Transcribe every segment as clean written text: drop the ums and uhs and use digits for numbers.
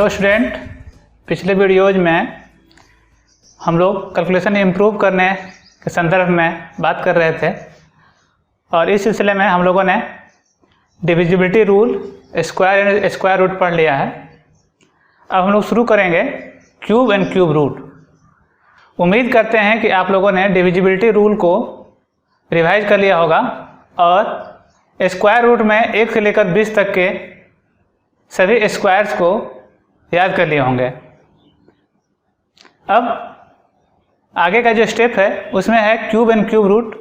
Hello student, पिछले videos में हम लोग कैलकुलेशन इम्प्रूव करने के संदर्भ में बात कर रहे थे और इस सिलसिले में हम लोगों ने डिविजिबिलिटी रूल, स्क्वायर रूट पढ़ लिया है। अब हम लोग शुरू करेंगे क्यूब एंड क्यूब रूट। उम्मीद करते हैं कि आप लोगों ने डिविजिबिलिटी रूल को रिवाइज कर लिया होगा और स्क्वायर रूट में 1 से लेकर 20 तक के सभी स्क्वायर्स को याद कर लिए होंगे। अब आगे का जो स्टेप है उसमें है क्यूब एंड क्यूब रूट।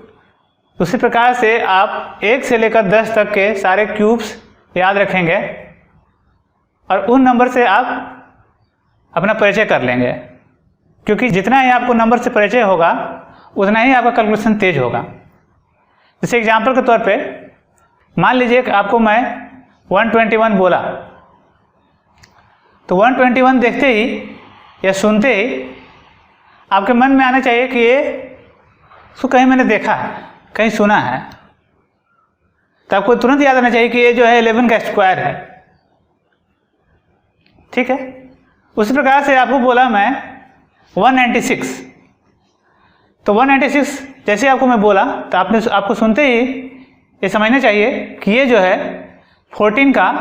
उसी प्रकार से आप 1 से लेकर 10 तक के सारे क्यूब्स याद रखेंगे और उन नंबर से आप अपना परिचय कर लेंगे, क्योंकि जितना ही आपको नंबर से परिचय होगा उतना ही आपका कैलकुलेशन तेज होगा। जैसे एग्जांपल के तौर पे मान लीजिए कि आपको मैं 121 बोला, तो 121 देखते ही या सुनते ही आपके मन में आना चाहिए कि ये इसको कहीं मैंने देखा है, कहीं सुना है। तो आपको तुरंत याद आना चाहिए कि ये जो है 11 का स्क्वायर है। ठीक है, उसी प्रकार से आपको बोला मैं 196, तो 196 जैसे आपको मैं बोला तो आपको सुनते ही ये समझना चाहिए कि ये जो है 14 का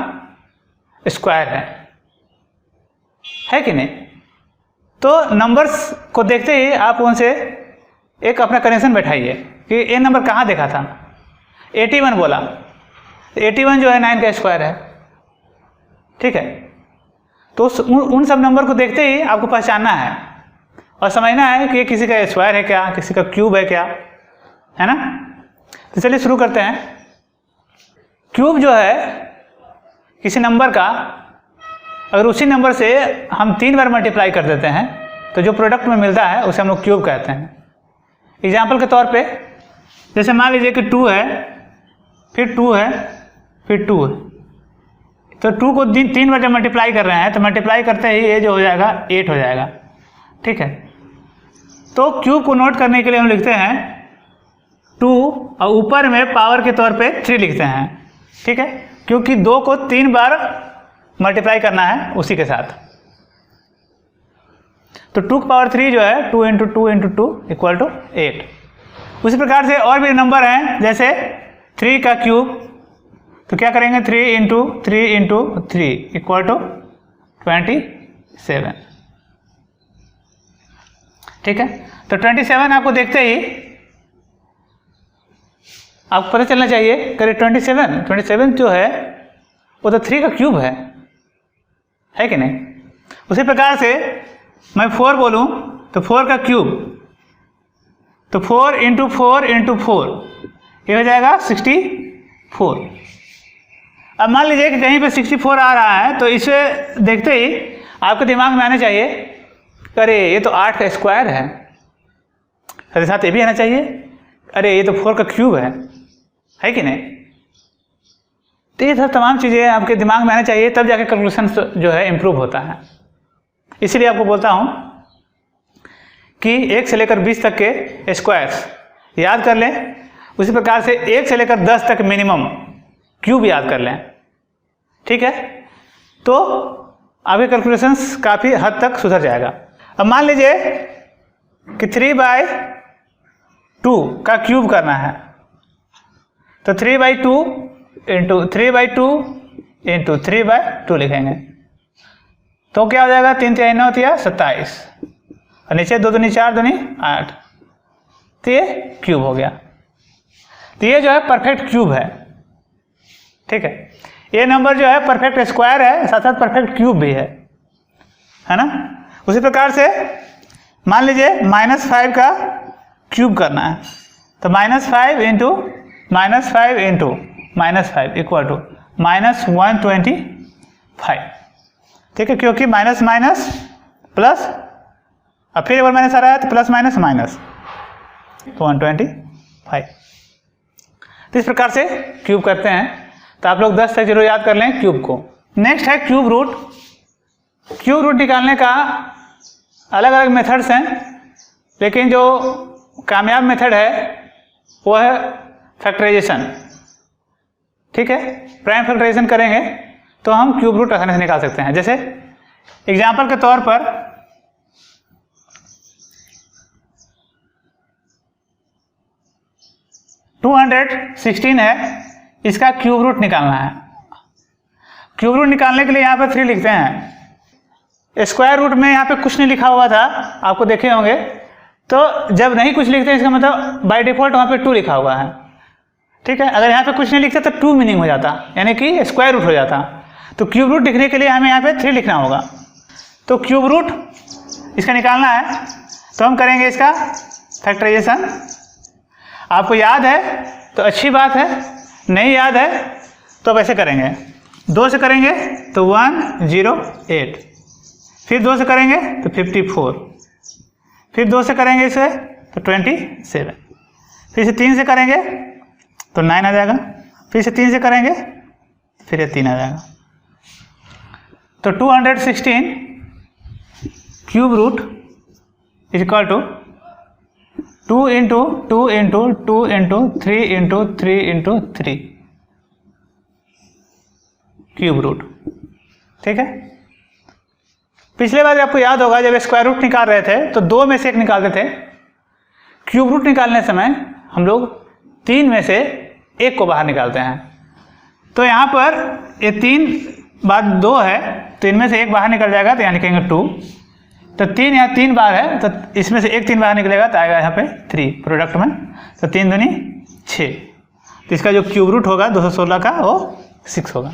स्क्वायर है कि नहीं। तो नंबर्स को देखते ही आप उनसे एक अपना कनेक्शन बैठाइए कि ये नंबर कहाँ देखा था। 81 बोला, 81 जो है 9 का स्क्वायर है। ठीक है, तो उन सब नंबर को देखते ही आपको पहचानना है और समझना है कि ये किसी का स्क्वायर है क्या, किसी का क्यूब है क्या, है ना। तो चलिए शुरू करते हैं। क्यूब जो है किसी नंबर का, अगर उसी नंबर से हम 3 बार मल्टीप्लाई कर देते हैं तो जो प्रोडक्ट में मिलता है उसे हम लोग क्यूब कहते हैं। एग्जाम्पल के तौर पे जैसे मान लीजिए कि 2 है, फिर 2 है, फिर 2 है, तो 2 को 3 बार जब मल्टीप्लाई कर रहे हैं तो मल्टीप्लाई करते ही ये जो हो जाएगा 8 हो जाएगा। ठीक है, तो क्यूब को नोट करने के लिए हम लिखते हैं 2 और ऊपर में पावर के तौर पे 3 लिखते हैं। ठीक है, क्योंकि 2 को 3 बार मल्टीप्लाई करना है उसी के साथ। तो 2 की पावर 3 जो है 2 × 2 × 2 = 8। उसी प्रकार से और भी नंबर हैं, जैसे 3 का क्यूब, तो क्या करेंगे 3 × 3 × 3 = 27। ठीक है, तो 27 आपको देखते ही आपको पता चलना चाहिए करीब 27 जो है वो तो 3 का क्यूब है कि नहीं। उसी प्रकार से मैं 4 बोलूं तो 4 का क्यूब, तो 4 × 4 × 4 ये हो जाएगा 64। अब मान लीजिए कि कहीं पे 64 आ रहा है, तो इसे देखते ही आपके दिमाग में आना चाहिए अरे ये तो 8 का स्क्वायर है साथ ये भी आना चाहिए अरे ये तो 4 का क्यूब है कि नहीं। तो ये सब तमाम चीज़ें आपके दिमाग में आना चाहिए, तब जाके कैलकुलेशन जो है इम्प्रूव होता है। इसीलिए आपको बोलता हूँ कि 1 से लेकर 20 तक के स्क्वायर्स याद कर लें। उसी प्रकार से 1 से लेकर 10 तक मिनिमम क्यूब याद कर लें। ठीक है, तो आपके कैलकुलेशंस काफ़ी हद तक सुधर जाएगा। अब मान लीजिए कि 3/2 का क्यूब करना है, तो 3/2 × 3/2 × 3/2 लिखेंगे, तो क्या हो जाएगा 3 × 3 = 9 = 27 और नीचे 2 दूनी 4 दूनी 8, तो ये क्यूब हो गया। तो ये जो है परफेक्ट क्यूब है। ठीक है, ये नंबर जो है परफेक्ट स्क्वायर है, साथ साथ परफेक्ट क्यूब भी है ना। उसी प्रकार से मान लीजिए -5 का क्यूब करना है, तो -5 × -5 = -125। ठीक है, क्योंकि माइनस माइनस प्लस, अब फिर एक बार माइनस आ रहा है तो प्लस माइनस माइनस, तो 125। तो इस प्रकार से क्यूब करते हैं। तो आप लोग 10 तक जरूर याद कर लें क्यूब को। नेक्स्ट है क्यूब रूट। क्यूब रूट निकालने का अलग अलग मेथड्स हैं, लेकिन जो कामयाब मेथड है वो है फैक्टराइजेशन। ठीक है, प्राइम फैक्टराइजेशन करेंगे तो हम क्यूब रूट आसानी से निकाल सकते हैं। जैसे एग्जाम्पल के तौर पर (216) है, इसका क्यूब रूट निकालना है। क्यूब रूट निकालने के लिए यहाँ पे 3 लिखते हैं। स्क्वायर रूट में यहाँ पे कुछ नहीं लिखा हुआ था, आपको देखे होंगे, तो जब नहीं कुछ लिखते इसका मतलब बाय डिफॉल्ट वहाँ पे 2 लिखा हुआ है। ठीक है, अगर यहाँ पे कुछ नहीं लिखते तो 2 मीनिंग हो जाता, यानी कि स्क्वायर रूट हो जाता। तो क्यूब रूट लिखने के लिए हमें यहाँ पे 3 लिखना होगा। तो क्यूब रूट इसका निकालना है, तो हम करेंगे इसका फैक्टराइजेशन। आपको याद है तो अच्छी बात है, नहीं याद है तो अब ऐसे करेंगे। 2 से करेंगे तो 108, फिर 2 से करेंगे तो 54, फिर 2 से करेंगे इसे तो 27, फिर से 3 से करेंगे तो 9 आ जाएगा, फिर से 3 से करेंगे फिर ये 3 आ जाएगा। तो 216 cube root is equal to 2 into 2 into 2 into 3 into 3 into 3 cube root. ठीक है, पिछले बार आपको याद होगा जब स्क्वायर रूट निकाल रहे थे तो 2 में से 1 निकालते थे। क्यूब रूट निकालने समय हम लोग 3 में से 1 को बाहर निकालते हैं। तो यहाँ पर ये 3 बाद 2 है, तो इनमें से 1 बाहर निकल जाएगा, तो यहाँ लिखेंगे 2। तो 3 यहाँ 3 बार है, तो इसमें से 1 3 बाहर निकलेगा तो आएगा यहाँ पे 3 प्रोडक्ट में, तो 3 दूनी 6। तो इसका जो क्यूब रूट होगा 216 का वो 6 होगा।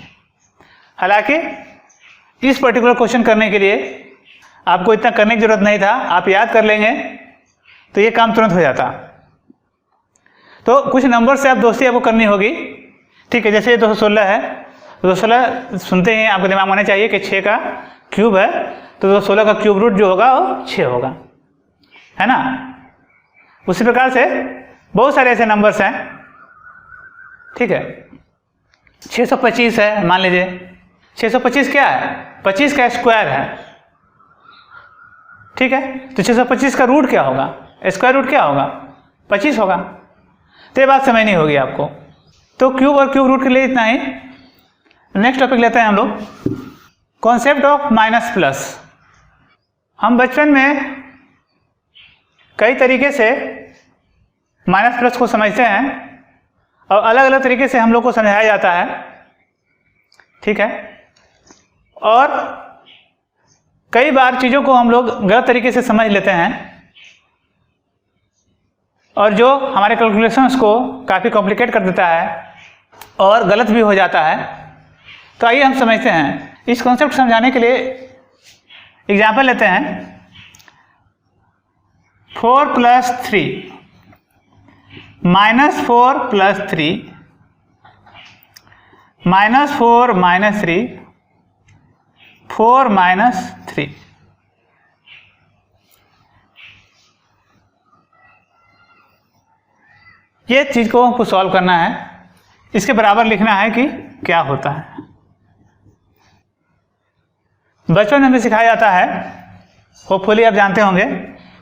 हालांकि इस पर्टिकुलर क्वेश्चन करने के लिए आपको इतना करने की जरूरत नहीं था, आप याद कर लेंगे तो ये काम तुरंत हो जाता। तो कुछ नंबर से आप दोस्ती आपको करनी होगी। ठीक है, जैसे ये 216 है, 216 सुनते ही आपको दिमाग में आना चाहिए कि 6 का क्यूब है, तो 216 का क्यूब रूट जो होगा वो 6 होगा, है ना। उसी प्रकार से बहुत सारे ऐसे नंबर्स हैं। ठीक है, 625 है, मान लीजिए 625 क्या है, 25 का स्क्वायर है। ठीक है, तो 625 का रूट क्या होगा, स्क्वायर रूट क्या होगा, 25 होगा। तो ये बात समझनी होगी आपको। तो क्यूब और क्यूब रूट के लिए इतना ही। नेक्स्ट टॉपिक लेते हैं हम लोग, कॉन्सेप्ट ऑफ माइनस प्लस। हम बचपन में कई तरीके से माइनस प्लस को समझते हैं और अलग अलग तरीके से हम लोग को समझाया जाता है। ठीक है, और कई बार चीज़ों को हम लोग गलत तरीके से समझ लेते हैं और जो हमारे कैलकुलेशंस को काफ़ी कॉम्प्लिकेट कर देता है और गलत भी हो जाता है। तो आइए हम समझते हैं। इस कॉन्सेप्ट समझाने के लिए एग्जाम्पल लेते हैं। 4 + 3 -4 + 3 -4 - 3 4 - 3। ये चीज़ को हमको सॉल्व करना है, इसके बराबर लिखना है कि क्या होता है। बचपन में भी सिखाया जाता है, होपफुली आप जानते होंगे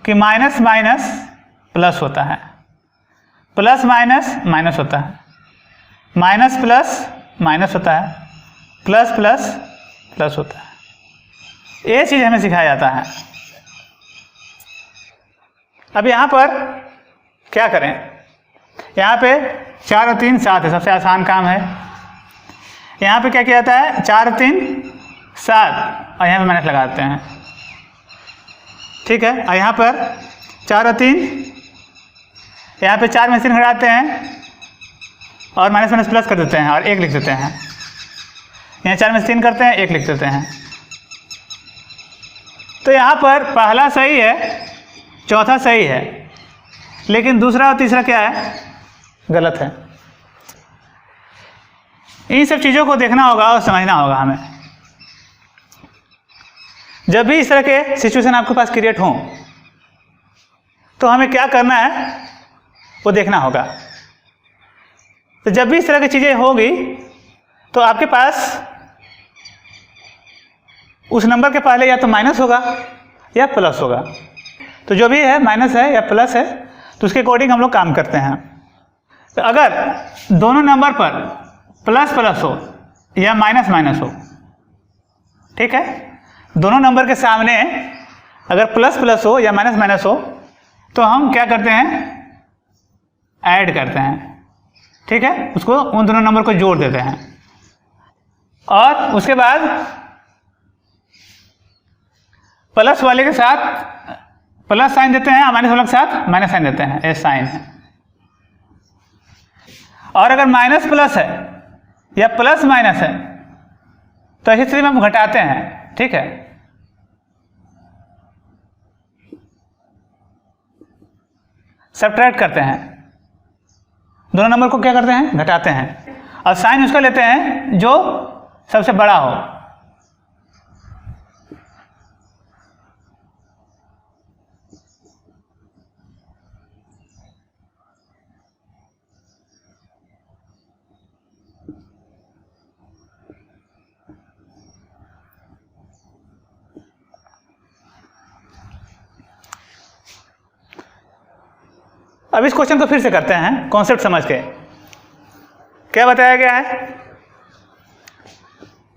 कि माइनस माइनस प्लस होता है, प्लस माइनस माइनस होता है, माइनस प्लस माइनस होता है, प्लस प्लस प्लस होता है। ये चीज़ हमें सिखाया जाता है। अब यहाँ पर क्या करें, यहाँ पे 4 और 3 7 है, सबसे आसान काम है। यहाँ पे क्या किया जाता है, 4 और 3 7 और यहाँ पे माइनस लगा देते हैं। ठीक है, और यहाँ पर 4 और 3, यहाँ पे 4 में से 3 घटाते हैं और माइनस माइनस प्लस कर देते हैं और 1 लिख देते हैं। यहाँ 4 में से 3 करते हैं, 1 लिख देते हैं। तो यहाँ पर पहला सही है, चौथा सही है, लेकिन दूसरा और तीसरा क्या है, गलत है। इन सब चीज़ों को देखना होगा और समझना होगा हमें। जब भी इस तरह के सिचुएशन आपके पास क्रिएट हों तो हमें क्या करना है वो देखना होगा। तो जब भी इस तरह की चीज़ें होगी तो आपके पास उस नंबर के पहले या तो माइनस होगा या प्लस होगा। तो जो भी है माइनस है या प्लस है तो उसके अकॉर्डिंग हम लोग काम करते हैं। तो अगर दोनों नंबर पर प्लस प्लस हो या माइनस माइनस हो, ठीक है, दोनों नंबर के सामने अगर प्लस प्लस हो या माइनस माइनस हो तो हम क्या करते हैं, ऐड करते हैं, ठीक है, उसको उन दोनों नंबर को जोड़ देते हैं और उसके बाद प्लस वाले के साथ प्लस साइन देते हैं और माइनस वाले के साथ माइनस साइन देते हैं, ये साइन है। और अगर माइनस प्लस है या प्लस माइनस है तो ऐसी स्थिति में हम घटाते हैं, ठीक है। सब्ट्रैक्ट करते हैं, दोनों नंबर को क्या करते हैं, घटाते हैं और साइन उसका लेते हैं जो सबसे बड़ा हो। अब इस क्वेश्चन को फिर से करते हैं कॉन्सेप्ट समझ के। क्या बताया गया है,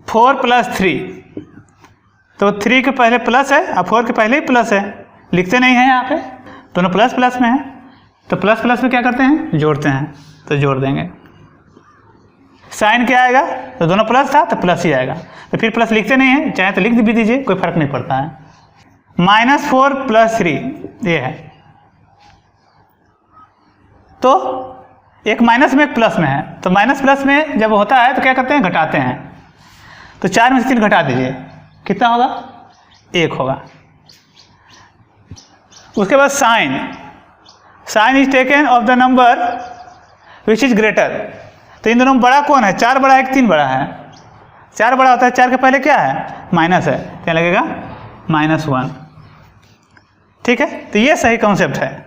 4 + 3, तो 3 के पहले प्लस है और 4 के पहले ही प्लस है, लिखते नहीं हैं यहाँ पे, दोनों प्लस प्लस में है, तो प्लस प्लस में क्या करते हैं, जोड़ते हैं, तो जोड़ देंगे। साइन क्या आएगा, तो दोनों प्लस था तो प्लस ही आएगा, तो फिर प्लस लिखते नहीं हैं, चाहे तो लिख भी दीजिए, कोई फर्क नहीं पड़ता है। -4 + 3 ये है, तो एक माइनस में एक प्लस में है, तो माइनस प्लस में जब होता है तो क्या करते हैं, घटाते हैं, तो 4 में से 3 घटा दीजिए, कितना होगा, 1 होगा। उसके बाद sign is taken of the number which is greater, तो इन दोनों में बड़ा कौन है, 4 बड़ा है कि 3 बड़ा है, 4 बड़ा होता है, 4 के पहले क्या है, माइनस है, क्या लगेगा, -1, ठीक है। तो ये सही कॉन्सेप्ट है।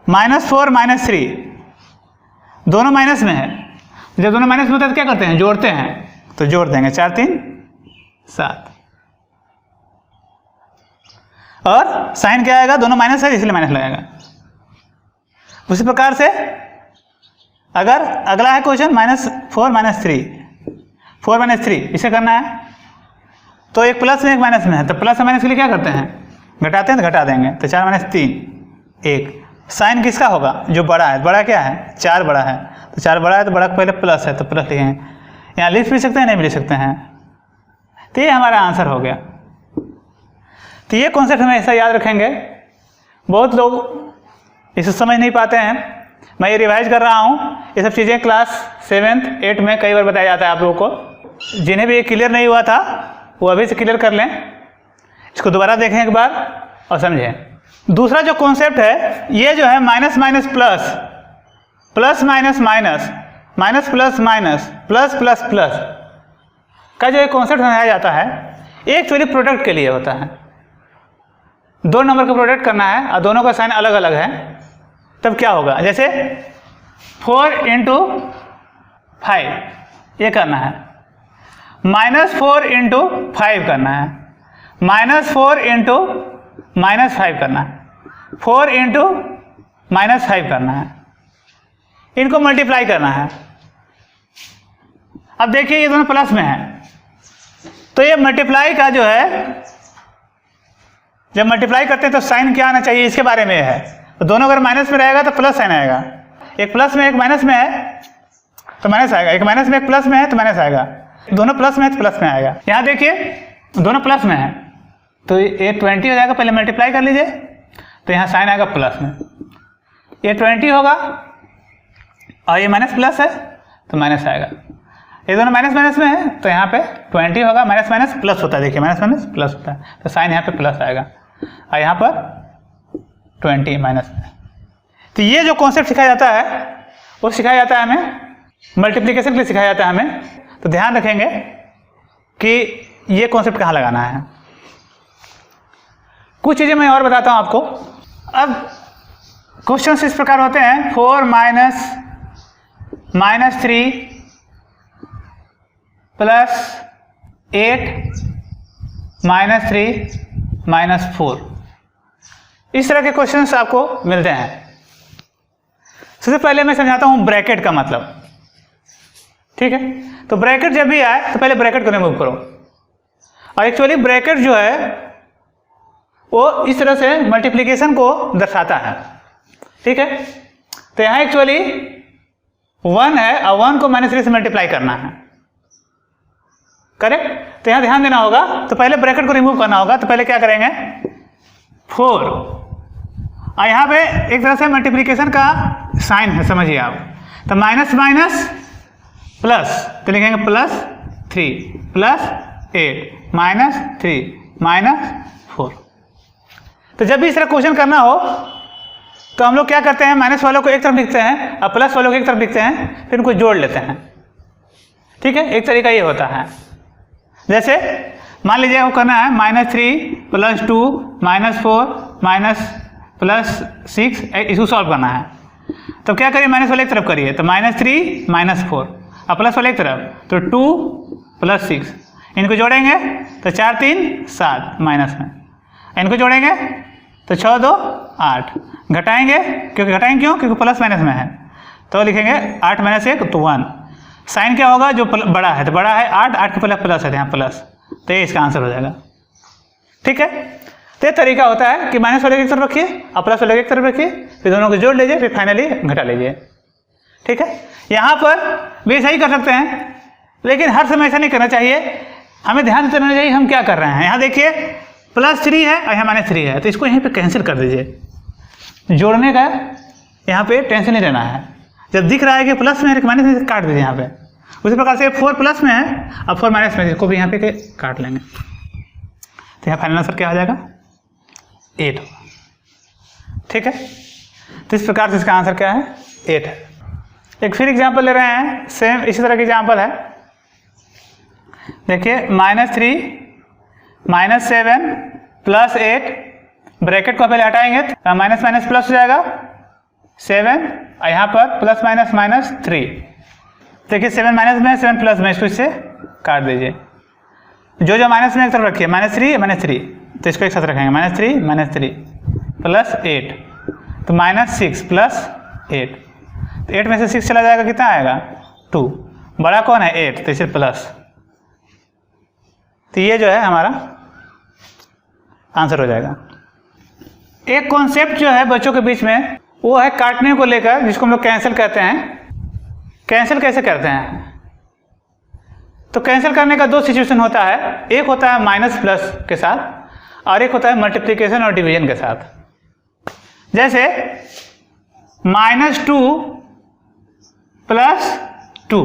-4 - 3 दोनों माइनस में है, जब दोनों माइनस में होता है तो क्या करते हैं, जोड़ते हैं, तो जोड़ देंगे, 4 3 7, और साइन क्या आएगा, दोनों माइनस है इसलिए माइनस लगेगा। उसी प्रकार से अगर अगला है क्वेश्चन -4 - 3, 4 - 3 इसे करना है, तो एक प्लस में एक माइनस में है, तो प्लस और माइनस के लिए क्या करते हैं, घटाते हैं, तो घटा देंगे, तो 4 - 3 1। साइन किसका होगा, जो बड़ा है, बड़ा क्या है, 4 बड़ा है, तो 4 बड़ा है तो बड़ा पहले प्लस है, तो प्लस लिखेंगे, यहाँ लिख भी सकते हैं, नहीं भी लिख सकते हैं, तो ये हमारा आंसर हो गया। तो ये कॉन्सेप्ट हमें ऐसा याद रखेंगे। बहुत लोग इसे समझ नहीं पाते हैं, मैं ये रिवाइज कर रहा हूँ, ये सब चीज़ें क्लास 7th 8th में कई बार बताया जाता है आप लोगों को। जिन्हें भी ये क्लियर नहीं हुआ था वो अभी से क्लियर कर लें, इसको दोबारा देखें एक बार और समझें। दूसरा जो कॉन्सेप्ट है, ये जो है minus minus plus, plus minus minus, minus plus minus, plus plus plus का जो एक कॉन्सेप्ट समझाया जाता है, ये एक्चुअली प्रोडक्ट के लिए होता है। दो नंबर का प्रोडक्ट करना है और दोनों का साइन अलग अलग है, तब क्या होगा, जैसे 4 × 5 ये करना है, -4 × 5 करना है, -4 × -5 करना है, 4 × -5 करना है, इनको मल्टीप्लाई करना है। अब देखिए ये दोनों प्लस में है, तो ये मल्टीप्लाई का जो है, जब मल्टीप्लाई करते हैं तो साइन क्या आना चाहिए, इसके बारे में है। तो दोनों अगर माइनस में रहेगा तो प्लस साइन आएगा, एक प्लस में एक माइनस में है तो माइनस आएगा, एक माइनस में एक प्लस में है तो माइनस आएगा, दोनों प्लस में है तो प्लस में आएगा। यहाँ देखिए दोनों प्लस में है तो ये 20 हो जाएगा, पहले मल्टीप्लाई कर लीजिए, तो यहाँ साइन आएगा प्लस में, ये 20 होगा और ये माइनस प्लस है तो माइनस आएगा, ये दोनों माइनस माइनस में है तो यहाँ पे 20 होगा, माइनस माइनस प्लस होता है, देखिए माइनस माइनस प्लस होता है, तो साइन यहाँ पे प्लस आएगा और यहाँ पर 20 माइनस में। तो ये जो कॉन्सेप्ट सिखाया जाता है वो सिखाया जाता है हमें मल्टीप्लिकेशन के लिए सिखाया जाता है हमें, तो ध्यान रखेंगे कि ये कॉन्सेप्ट कहाँ लगाना है। कुछ चीज़ें मैं और बताता हूँ आपको। अब क्वेश्चंस इस प्रकार होते हैं, 4 - -3 + 8 -3 -4, इस तरह के क्वेश्चंस आपको मिलते हैं। सबसे पहले मैं समझाता हूँ ब्रैकेट का मतलब, ठीक है। तो ब्रैकेट जब भी आए तो पहले ब्रैकेट को रिमूव करो और एक्चुअली ब्रैकेट जो है वो इस तरह से मल्टीप्लिकेशन को दर्शाता है, ठीक है। तो यहाँ एक्चुअली 1 है और 1 को -3 से मल्टीप्लाई करना है, करेक्ट। तो यहाँ ध्यान देना होगा, तो पहले ब्रैकेट को रिमूव करना होगा। तो पहले क्या करेंगे 4, और यहाँ पे एक तरह से मल्टीप्लिकेशन का साइन है, समझिए आप। तो माइनस माइनस प्लस, तो लिखेंगे +3 +8 -3 -4। तो जब भी इस तरह क्वेश्चन करना हो तो हम लोग क्या करते हैं, माइनस वालों को एक तरफ लिखते हैं और प्लस वालों को एक तरफ लिखते हैं, फिर उनको जोड़ लेते हैं, ठीक है। एक तरीका ये होता है। जैसे मान लीजिए वो करना है -3 +2 -4 +6, इसको सॉल्व करना है। तो क्या करिए, माइनस वाले एक तरफ करिए, तो -3 -4 और प्लस वाले एक तरफ, तो 2 +6, इनको जोड़ेंगे तो 4 3 7 माइनस में, इनको जोड़ेंगे तो 6 2 8, घटाएंगे क्योंकि प्लस माइनस में है, तो लिखेंगे 8 - 1 तो 1। साइन क्या होगा, जो बड़ा है तो बड़ा है 8 के पहले प्लस है, यहाँ प्लस, तो ये इसका आंसर हो जाएगा, ठीक है। तो ये तरीका होता है कि माइनस वाले की तरफ रखिए और प्लस वाले की तरफ रखिए, फिर दोनों को जोड़ लीजिए, फिर फाइनली घटा लीजिए, ठीक है। यहाँ पर भी ऐसा ही कर सकते हैं, लेकिन हर समय ऐसा नहीं करना चाहिए। हमें ध्यान देना चाहिए हम क्या कर रहे हैं। यहाँ देखिए +3 है और यहाँ -3 है, तो इसको यहीं पे कैंसिल कर दीजिए। जोड़ने का यहाँ पे टेंशन नहीं लेना है। जब दिख रहा है कि प्लस में है माइनस में, काट दीजिए यहाँ पे। उसी प्रकार से 4 प्लस में है और 4 माइनस में, इसको भी यहाँ पे काट लेंगे। तो यहाँ फाइनल आंसर क्या हो जाएगा, 8 होगा, ठीक है। तो इस प्रकार से इसका आंसर क्या है, 8 है। एक फिर एग्जाम्पल ले रहे हैं, सेम इसी तरह की एग्जाम्पल है। देखिए -3 -7 +8, ब्रैकेट को पहले हटाएंगे तो माइनस माइनस प्लस हो जाएगा 7, और यहाँ पर +-3। देखिए 7 माइनस में 7 प्लस में, इसको इससे काट दीजिए। जो माइनस में एक तरफ रखिए, -3 तो इसको एक साथ रखेंगे, -3 +8, तो -6 +8, तो 8 में से 6 चला जाएगा, कितना आएगा 2, बड़ा कौन है 8, तो इसे प्लस। तो ये जो है हमारा आंसर हो जाएगा। एक कॉन्सेप्ट जो है बच्चों के बीच में, वो है काटने को लेकर, जिसको हम लोग कैंसिल कहते हैं। कैंसिल कैसे करते हैं, तो कैंसिल करने का 2 सिचुएशन होता है। एक होता है माइनस प्लस के साथ और एक होता है मल्टीप्लिकेशन और डिवीजन के साथ। जैसे -2 + 2,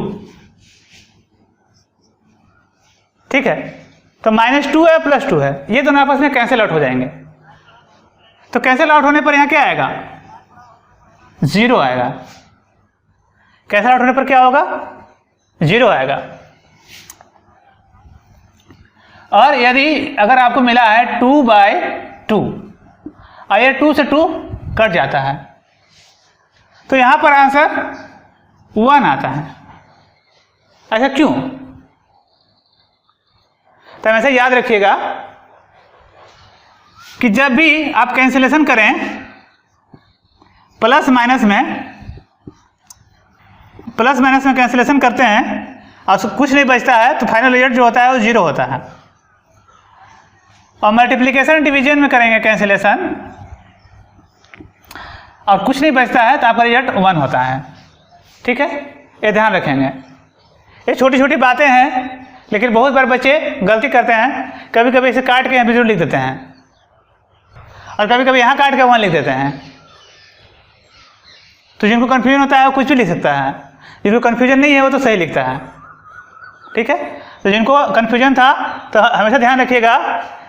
ठीक है। तो -2 है +2 है, ये दोनों आपस में कैंसिल आउट हो जाएंगे। तो कैंसिल आउट होने पर यहाँ क्या आएगा, 0 आएगा। कैंसिल आउट होने पर क्या होगा, 0 आएगा। और यदि अगर आपको मिला है 2/2 और ये 2 से 2 कट जाता है, तो यहां पर आंसर 1 आता है। ऐसा क्यों, तो हमेशा याद रखिएगा कि जब भी आप कैंसिलेशन करें प्लस माइनस में कैंसिलेशन करते हैं और कुछ नहीं बचता है, तो फाइनल रिजल्ट जो होता है वो 0 होता है। और मल्टीप्लिकेशन डिवीजन में करेंगे कैंसिलेशन और कुछ नहीं बचता है, तो आपका रिजल्ट 1 होता है, ठीक है। ये ध्यान रखेंगे। ये छोटी छोटी बातें हैं, लेकिन बहुत बार बच्चे गलती करते हैं। कभी कभी इसे काट के यहाँ 0 लिख देते हैं और कभी कभी यहाँ काट के 1 लिख देते हैं। तो जिनको कन्फ्यूजन होता है वो कुछ भी लिख सकता है, जिनको कन्फ्यूजन नहीं है वो तो सही लिखता है, ठीक है। तो जिनको कन्फ्यूजन था तो हमेशा ध्यान रखिएगा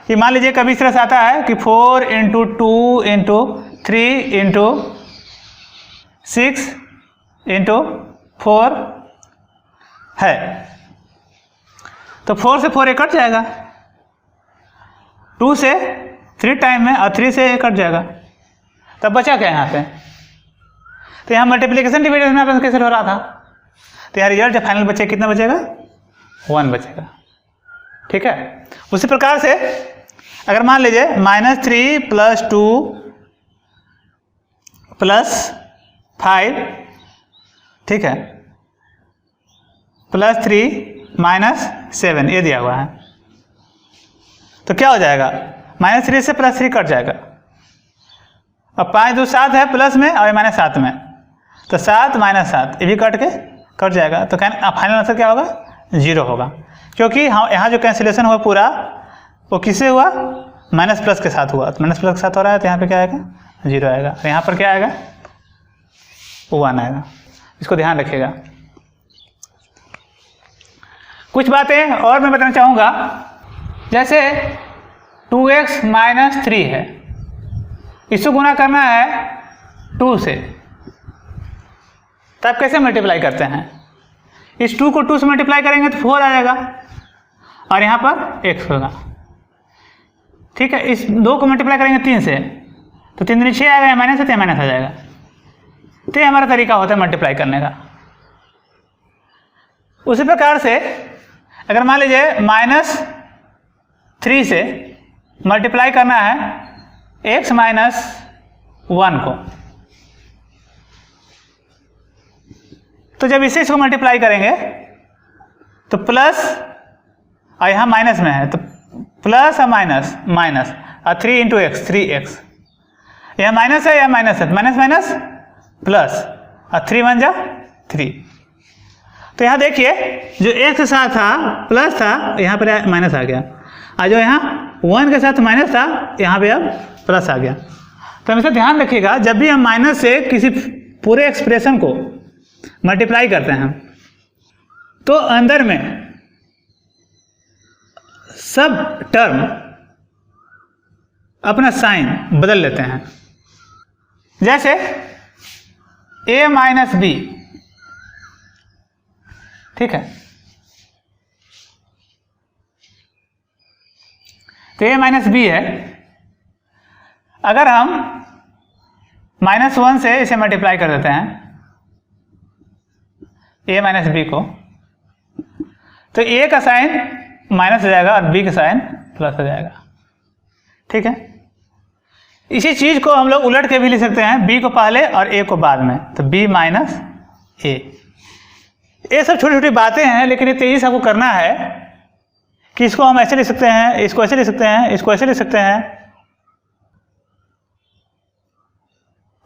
कि मान लीजिए कभी इस तरह से आता है कि 4 × 2 × 3 × 6 × 4 है, तो 4 से 4 कट जाएगा, 2 से 3 टाइम में और 3 से कट जाएगा, तब बचा क्या यहाँ पे। तो यहाँ मल्टीप्लिकेशन डिवीजन में कैसे हो रहा था, तो यहाँ रिजल्ट फाइनल बचे कितना बचेगा, 1 बचेगा, ठीक है। उसी प्रकार से अगर मान लीजिए -3 + 2 + 5, ठीक है, +3 - 7 ये दिया हुआ है, तो क्या हो जाएगा, -3 से +3 कट जाएगा। अब 5 2 7 है प्लस में और -7 में, तो 7 -7 ये भी कट जाएगा। तो फाइनल आंसर क्या होगा, 0 होगा, क्योंकि हाँ यहाँ जो कैंसिलेशन हुआ पूरा वो किससे हुआ, माइनस प्लस के साथ हुआ। तो माइनस प्लस के साथ हो रहा है तो यहाँ पे क्या आएगा, 0 आएगा। और यहाँ पर क्या आएगा, 1 आएगा। इसको ध्यान रखिएगा। कुछ बातें और मैं बताना चाहूँगा, जैसे 2x - 3 है, इसको गुना करना है 2 से, तब कैसे मल्टीप्लाई करते हैं, इस 2 को 2 से मल्टीप्लाई करेंगे तो 4 आ जाएगा और यहाँ पर x होगा। ठीक है, इस 2 को मल्टीप्लाई करेंगे 3 से तो 3 दूनी 6 आएगा, या माइनस है तो माइनस आ जाएगा। तो ये हमारा तरीका होता है मल्टीप्लाई करने का। उसी प्रकार से अगर मान लीजिए -3 से मल्टीप्लाई करना है x - 1 को, तो जब इसे इसको मल्टीप्लाई करेंगे तो प्लस और यहाँ माइनस में है तो प्लस और माइनस और 3 × x 3x, यहाँ माइनस है या माइनस है, माइनस माइनस प्लस और 3 1 जा 3। तो यहाँ देखिए जो x के साथ था प्लस था, यहाँ पर माइनस आ गया, और जो यहाँ 1 के साथ माइनस था यहाँ पे अब प्लस आ गया। तो हमेशा ध्यान रखिएगा, जब भी हम माइनस से किसी पूरे एक्सप्रेशन को मल्टीप्लाई करते हैं तो अंदर में सब टर्म अपना साइन बदल लेते हैं। जैसे a - b, ठीक है, तो a - b है। अगर हम -1 से इसे मल्टीप्लाई कर देते हैं a - b को, तो a का साइन माइनस हो जाएगा और b का साइन प्लस हो जाएगा। ठीक है, इसी चीज को हम लोग उलट के भी लिख सकते हैं, b को पहले और a को बाद में, तो b - a। ये सब छोटी छोटी बातें हैं, लेकिन ये तेजी से आपको करना है कि इसको हम ऐसे लिख सकते हैं, इसको ऐसे लिख सकते हैं, इसको ऐसे लिख सकते हैं।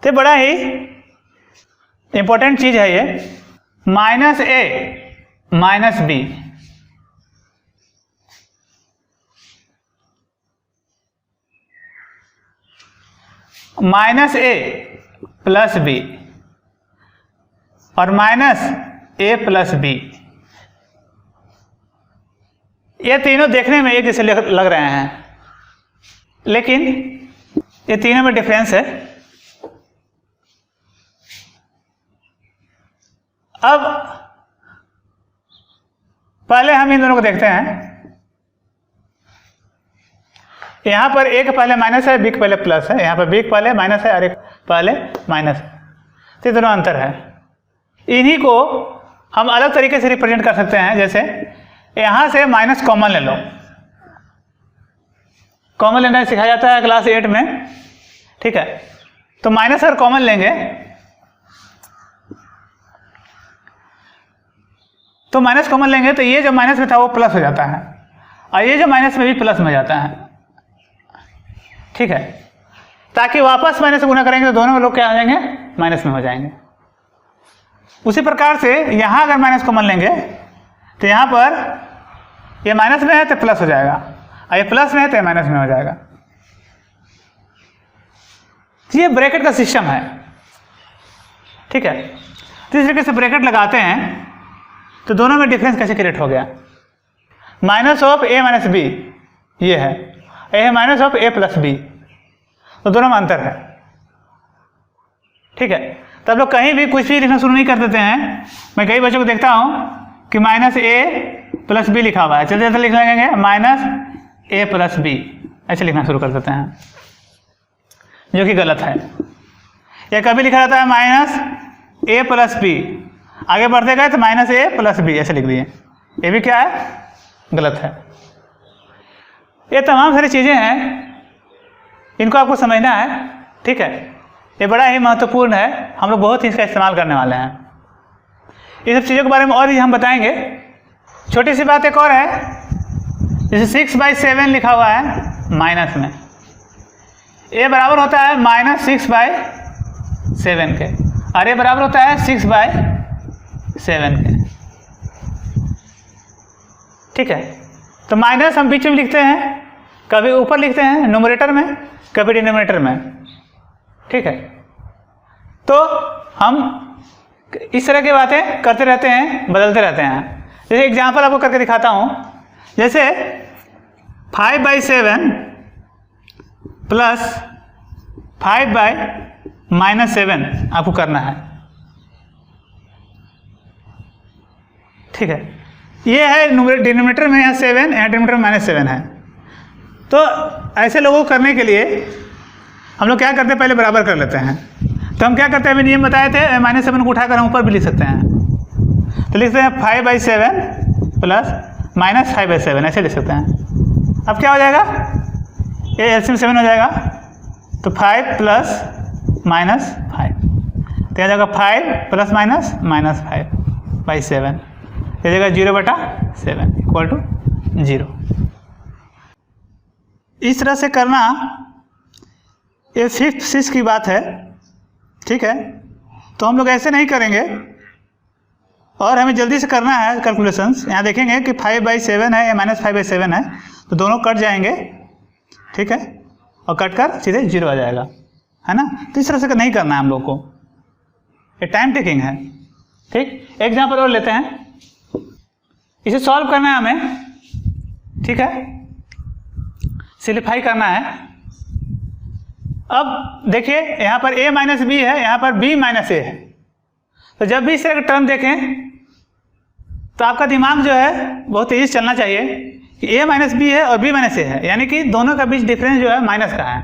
तो बड़ा ही इंपॉर्टेंट चीज है ये, -a - b, -a + b और -a + b, ये तीनों देखने में एक जैसे लग रहे हैं, लेकिन ये तीनों में डिफरेंस है। अब पहले हम इन दोनों को देखते हैं। यहाँ पर a के पहले माइनस है, b के पहले प्लस है, यहाँ पर b के पहले माइनस है और a के पहले माइनस है, तो दोनों अंतर है। इन्हीं को हम अलग तरीके से रिप्रेजेंट कर सकते हैं। जैसे यहाँ से माइनस कॉमन ले लो, कॉमन लेना सिखाया जाता है क्लास 8 में। ठीक है, तो माइनस अगर कॉमन लेंगे तो माइनस कॉमन लेंगे तो ये जो माइनस में था वो प्लस हो जाता है, और ये जो माइनस में भी प्लस में जाता है। ठीक है, ताकि वापस माइनस से गुना करेंगे तो दोनों लोग क्या हो जाएंगे, माइनस में हो जाएंगे। उसी प्रकार से यहाँ अगर माइनस कॉमन लेंगे तो यहाँ पर ये माइनस में है तो प्लस हो जाएगा, और ये प्लस में है तो माइनस में हो जाएगा। तो ये ब्रैकेट का सिस्टम है। ठीक है, तो इस तरीके से ब्रैकेट लगाते हैं तो दोनों में डिफरेंस कैसे क्रिएट हो गया, -a - b ये है, a -a + b, तो दोनों में अंतर है। ठीक है, तब लोग कहीं भी कुछ भी लिखना शुरू नहीं कर देते हैं। मैं कई बच्चों को देखता हूँ कि -a + b लिखा हुआ है, चलते चलते लिख लेंगे -a + b, ऐसे लिखना शुरू कर देते हैं, जो कि गलत है। या कभी लिखा जाता है -a + b, आगे बढ़ते गए तो -a + b ऐसे लिख दिए, ये भी क्या है, गलत है। ये तमाम सारी चीज़ें हैं, इनको आपको समझना है। ठीक है, ये बड़ा ही महत्वपूर्ण है, हम लोग बहुत ही इसका इस्तेमाल करने वाले हैं। ये सब चीज़ों के बारे में और भी हम बताएंगे। छोटी सी बात एक और है जैसे 6/7 लिखा हुआ है माइनस में, ए बराबर होता है -6/7 के, और ए बराबर होता है 6/7 के। ठीक है, तो माइनस हम बीच में लिखते हैं, कभी ऊपर लिखते हैं न्यूमरेटर में, कभी डिनोमिनेटर में। ठीक है, तो हम इस तरह की बातें करते रहते हैं, बदलते रहते हैं। जैसे एग्जांपल आपको करके दिखाता हूँ, जैसे 5/7 प्लस 5/-7 आपको करना है। ठीक है, ये है डिनोमिनेटर में यहाँ 7, यहाँ डिनोमिनेटर में -7 है। तो ऐसे लोगों को करने के लिए हम लोग क्या करते हैं, पहले बराबर कर लेते हैं। तो हम क्या करते हैं, अभी नियम बताए थे, -7 को उठाकर हम ऊपर भी लिख सकते हैं। तो लिखते हैं 5/7 प्लस -5/7, ऐसे लिख सकते हैं। अब क्या हो जाएगा, ये एलसीएम 7 हो जाएगा, तो 5 + -5, तो आ जाएगा 5 ± -5/7, ये जाएगा 0/7 = 0। इस तरह से करना ये 5th 6th की बात है। ठीक है, तो हम लोग ऐसे नहीं करेंगे, और हमें जल्दी से करना है कैलकुलेशंस। यहाँ देखेंगे कि 5/7 है या -5/7 है, तो दोनों कट जाएंगे। ठीक है, और कट कर सीधे 0 आ जाएगा, है ना। तो इस तरह से नहीं करना है हम लोग को, ये टाइम टेकिंग है। ठीक, एग्जाम्पल और लेते हैं, इसे सॉल्व करना है हमें। ठीक है, सिंप्लीफाई करना है। अब देखिए यहाँ पर a - b है, यहाँ पर b - a है। तो जब भी इस तरह का टर्म देखें तो आपका दिमाग जो है बहुत तेज़ी से चलना चाहिए कि a - b है और b - a है, यानी कि दोनों का बीच डिफरेंस जो है माइनस का है,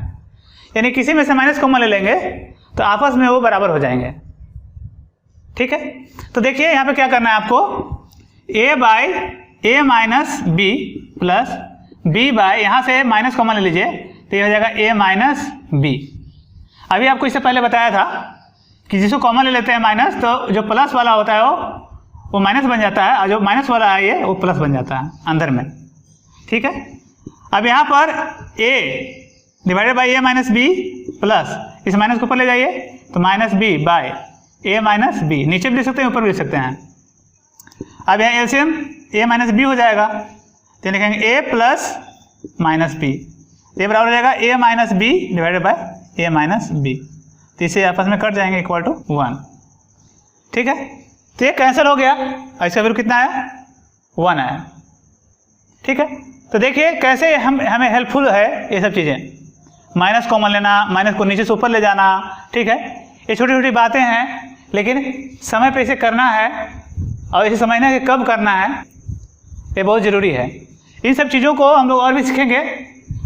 यानी किसी में से माइनस कॉमन ले लेंगे तो आपस में वो बराबर हो जाएंगे। ठीक है, तो देखिए यहाँ पे क्या करना है आपको, a/a - b plus b bye, यहाँ से माइनस कॉमन ले लीजिए, तो ये हो जाएगा a - b। अभी आपको इससे पहले बताया था कि जिसको कॉमन ले लेते हैं माइनस, तो जो प्लस वाला होता है वो माइनस बन जाता है, और जो माइनस वाला है ये वो प्लस बन जाता है अंदर में। ठीक है, अब यहाँ पर a divided by a - b plus, इस माइनस को ऊपर ले जाइए, तो -b बाय a - b, नीचे भी लिख सकते हैं, ऊपर भी लिख सकते हैं। अब यहाँ एलसीएम a - b हो जाएगा, तो लिखेंगे a प्लस -b, ये बराबर हो जाएगा a - b divided by a - b, तो इसे आपस में कट जाएंगे = 1। ठीक है, तो ये कैंसिल हो गया, इसका वैल्यू कितना आया, 1 आया। ठीक है, तो देखिए कैसे हमें हेल्पफुल है ये सब चीज़ें, माइनस कॉमन लेना, माइनस को नीचे से ऊपर ले जाना। ठीक है, ये छोटी छोटी बातें हैं, लेकिन समय पे इसे करना है, और इसे समझना है कि कब करना है, ये बहुत ज़रूरी है। इन सब चीज़ों को हम लोग और भी सीखेंगे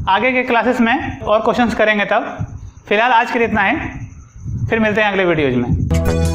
आगे के क्लासेस में, और क्वेश्चंस करेंगे तब। फिलहाल आज के लिए इतना ही, फिर मिलते हैं अगले वीडियोज़ में।